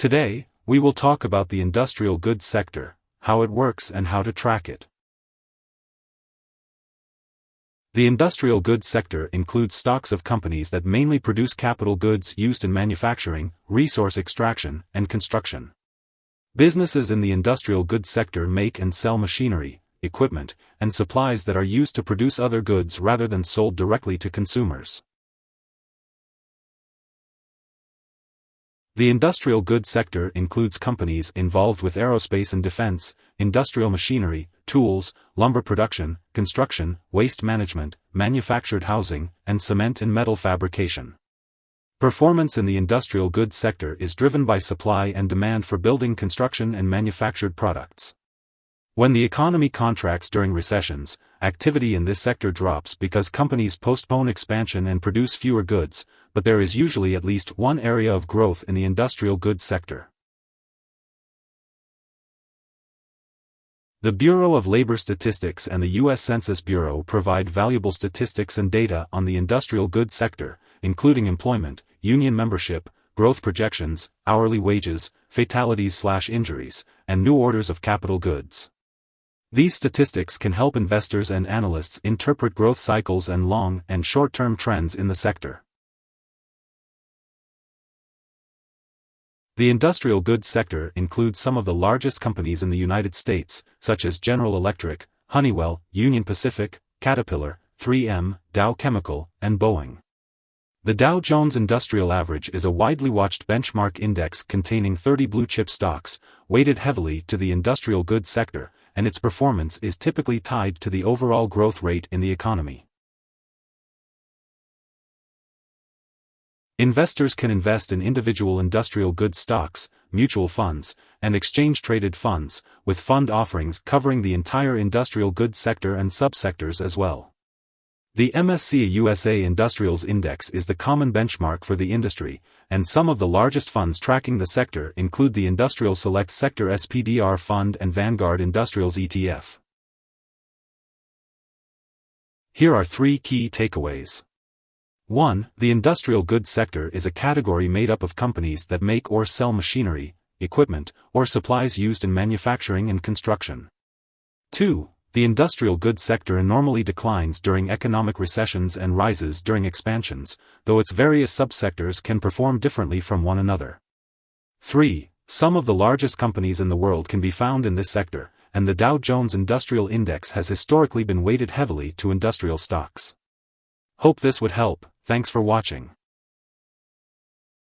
Today, we will talk about the industrial goods sector, how it works and how to track it. The industrial goods sector includes stocks of companies that mainly produce capital goods used in manufacturing, resource extraction, and construction. Businesses in the industrial goods sector make and sell machinery, equipment, and supplies that are used to produce other goods rather than sold directly to consumers. The industrial goods sector includes companies involved with aerospace and defense, industrial machinery, tools, lumber production, construction, waste management, manufactured housing, and cement and metal fabrication. Performance in the industrial goods sector is driven by supply and demand for building construction and manufactured products. When the economy contracts during recessions, activity in this sector drops because companies postpone expansion and produce fewer goods, but there is usually at least one area of growth in the industrial goods sector. The Bureau of Labor Statistics and the U.S. Census Bureau provide valuable statistics and data on the industrial goods sector, including employment, union membership, growth projections, hourly wages, fatalities/injuries, and new orders of capital goods. These statistics can help investors and analysts interpret growth cycles and long- and short-term trends in the sector. The industrial goods sector includes some of the largest companies in the United States, such as General Electric, Honeywell, Union Pacific, Caterpillar, 3M, Dow Chemical, and Boeing. The Dow Jones Industrial Average is a widely watched benchmark index containing 30 blue-chip stocks, weighted heavily to the industrial goods sector, and its performance is typically tied to the overall growth rate in the economy. Investors can invest in individual industrial goods stocks, mutual funds, and exchange-traded funds, with fund offerings covering the entire industrial goods sector and subsectors as well. The MSCI USA Industrials Index is the common benchmark for the industry, and some of the largest funds tracking the sector include the Industrial Select Sector SPDR Fund and Vanguard Industrials ETF. Here are 3 key takeaways. 1. The industrial goods sector is a category made up of companies that make or sell machinery, equipment, or supplies used in manufacturing and construction. 2. The industrial goods sector normally declines during economic recessions and rises during expansions, though its various subsectors can perform differently from one another. 3. Some of the largest companies in the world can be found in this sector, and the Dow Jones Industrial Index has historically been weighted heavily to industrial stocks. Hope this would help. Thanks for watching.